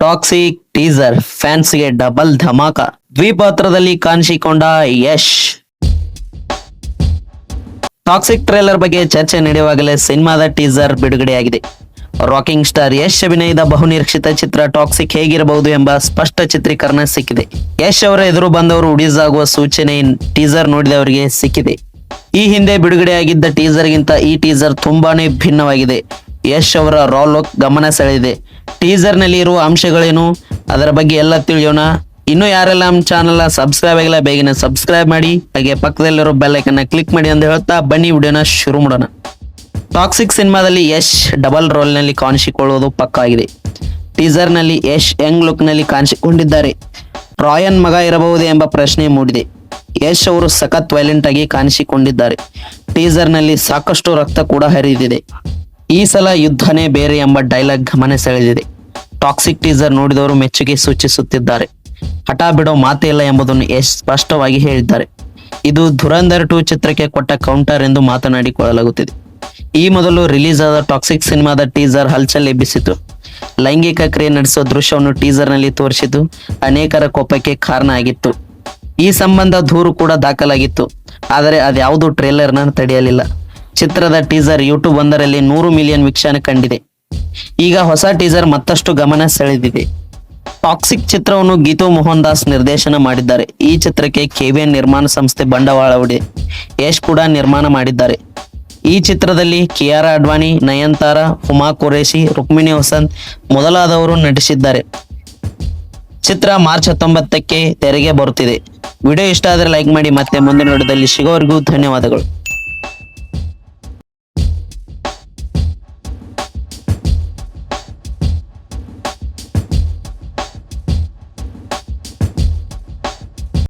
Toxic teaser ಫ್ಯಾನ್ಸ್ಗೆ double ಧಮಾಕ. ದ್ವಿಪಾತ್ರದಲ್ಲಿ ಕಾಣಿಸಿಕೊಂಡ ಯಶ್. ಟಾಕ್ಸಿಕ್ ಟ್ರೇಲರ್ ಬಗ್ಗೆ ಚರ್ಚೆ ನಡೆಯುವಾಗಲೇ ಸಿನಿಮಾದ ಟೀಸರ್ ಬಿಡುಗಡೆಯಾಗಿದೆ. ರಾಕಿಂಗ್ ಸ್ಟಾರ್ ಯಶ್ ಅಭಿನಯದ ಬಹುನಿರೀಕ್ಷಿತ ಚಿತ್ರ ಟಾಕ್ಸಿಕ್ ಹೇಗಿರಬಹುದು ಎಂಬ ಸ್ಪಷ್ಟ ಚಿತ್ರೀಕರಣ ಸಿಕ್ಕಿದೆ. ಯಶ್ ಅವರ ಎದುರು ಬಂದವರು ಉಡಿಸಾಗುವ ಸೂಚನೆ ಟೀಸರ್ ನೋಡಿದವರಿಗೆ ಸಿಕ್ಕಿದೆ. ಈ ಹಿಂದೆ ಬಿಡುಗಡೆಯಾಗಿದ್ದ ಟೀಸರ್ಗಿಂತ ಈ ಟೀಸರ್ ತುಂಬಾನೇ ಭಿನ್ನವಾಗಿದೆ. ಯಶ್ ಅವರ ರಾ ಲುಕ್ ಗಮನ ಸೆಳೆದಿದೆ. ಟೀಸರ್ ನಲ್ಲಿ ಇರುವ ಅಂಶಗಳೇನು, ಅದರ ಬಗ್ಗೆ ಎಲ್ಲ ತಿಳಿಯೋಣ. ಇನ್ನು ಯಾರೆಲ್ಲ ನಮ್ಮ ಚಾನಲ್ ಸಬ್ಸ್ಕ್ರೈಬ್ ಆಗಿಲ್ಲ ಬೇಗನೆ ಸಬ್ಸ್ಕ್ರೈಬ್ ಮಾಡಿ, ಹಾಗೆ ಪಕ್ಕದಲ್ಲಿರೋ ಬೆಲ್ ಐಕನ್ ಕ್ಲಿಕ್ ಮಾಡಿ ಅಂತ ಹೇಳ್ತಾ ಬನ್ನಿ ವಿಡಿಯೋನ ಶುರು ಮಾಡೋಣ. ಟಾಕ್ಸಿಕ್ ಸಿನಿಮಾದಲ್ಲಿ ಯಶ್ ಡಬಲ್ ರೋಲ್ ನಲ್ಲಿ ಕಾಣಿಸಿಕೊಳ್ಳುವುದು ಪಕ್ಕಾ ಆಗಿದೆ. ಟೀಸರ್ ನಲ್ಲಿ ಯಶ್ ಯಂಗ್ ಲುಕ್ ನಲ್ಲಿ ಕಾಣಿಸಿಕೊಂಡಿದ್ದಾರೆ. ರಾಯನ್ ಮಗ ಇರಬಹುದೇ ಎಂಬ ಪ್ರಶ್ನೆ ಮೂಡಿದೆ. ಯಶ್ ಅವರು ಸಖತ್ ವೈಲೆಂಟ್ ಆಗಿ ಕಾಣಿಸಿಕೊಂಡಿದ್ದಾರೆ. ಟೀಸರ್ ನಲ್ಲಿ ಸಾಕಷ್ಟು ರಕ್ತ ಕೂಡ ಹರಿದಿದೆ. ಈ ಸಲ ಯುದ್ಧನೇ ಬೇರೆ ಎಂಬ ಡೈಲಾಗ್ ಗಮನ ಸೆಳೆದಿದೆ. ಟಾಕ್ಸಿಕ್ ಟೀಸರ್ ನೋಡಿದವರು ಮೆಚ್ಚುಗೆ ಸೂಚಿಸುತ್ತಿದ್ದಾರೆ. ಹಠ ಬಿಡೋ ಮಾತೇ ಇಲ್ಲ ಎಂಬುದನ್ನು ಯಶ್ ಸ್ಪಷ್ಟವಾಗಿ ಹೇಳಿದ್ದಾರೆ. ಇದು ಧುರಂಧರ್ 2 ಚಿತ್ರಕ್ಕೆ ಕೊಟ್ಟ ಕೌಂಟರ್ ಎಂದು ಮಾತನಾಡಿಕೊಳ್ಳಲಾಗುತ್ತಿದೆ. ಈ ಮೊದಲು ರಿಲೀಸ್ ಆದ ಟಾಕ್ಸಿಕ್ ಸಿನಿಮಾದ ಟೀಸರ್ ಹಲ್ಚಲ್ ಎಬ್ಬಿಸಿತು. ಲೈಂಗಿಕ ಕ್ರಿಯೆ ನಡೆಸುವ ದೃಶ್ಯವನ್ನು ಟೀಸರ್ ನಲ್ಲಿ ತೋರಿಸಿದ್ದು ಅನೇಕರ ಕೋಪಕ್ಕೆ ಕಾರಣ ಆಗಿತ್ತು. ಈ ಸಂಬಂಧ ದೂರು ಕೂಡ ದಾಖಲಾಗಿತ್ತು. ಆದರೆ ಅದ್ಯಾವುದು ಟ್ರೇಲರ್ನ ತಡೆಯಲಿಲ್ಲ. ಚಿತ್ರದ ಟೀಸರ್ ಯೂಟ್ಯೂಬ್ ಒಂದರಲ್ಲಿ 100 ಮಿಲಿಯನ್ ವೀಕ್ಷಣೆ ಕಂಡಿದೆ. ಈಗ ಹೊಸ ಟೀಸರ್ ಮತ್ತಷ್ಟು ಗಮನ ಸೆಳೆದಿದೆ. ಟಾಕ್ಸಿಕ್ ಚಿತ್ರವನ್ನು ಗೀತು ಮೋಹನ್ ದಾಸ್ ನಿರ್ದೇಶನ ಮಾಡಿದ್ದಾರೆ. ಈ ಚಿತ್ರಕ್ಕೆ KVN ನಿರ್ಮಾಣ ಸಂಸ್ಥೆ ಬಂಡವಾಳ ಹೂಡಿದೆ. ಯಶ್ ಕೂಡ ನಿರ್ಮಾಣ ಮಾಡಿದ್ದಾರೆ. ಈ ಚಿತ್ರದಲ್ಲಿ ಕಿಯಾರಾ ಅಡ್ವಾಣಿ, ನಯನತಾರಾ, ಹುಮಾ ಕುರೇಶಿ, ರುಕ್ಮಿಣಿ ವಸಂತ್ ಮೊದಲಾದವರು ನಟಿಸಿದ್ದಾರೆ. ಚಿತ್ರ ಮಾರ್ಚ್ 19ಕ್ಕೆ ತೆರೆಗೆ ಬರುತ್ತಿದೆ. ವಿಡಿಯೋ ಇಷ್ಟ ಆದರೆ ಲೈಕ್ ಮಾಡಿ. ಮತ್ತೆ ಮುಂದಿನ ವಿಡಿಯೋದಲ್ಲಿ ಸಿಗೋವರೆಗೂ ಧನ್ಯವಾದಗಳು.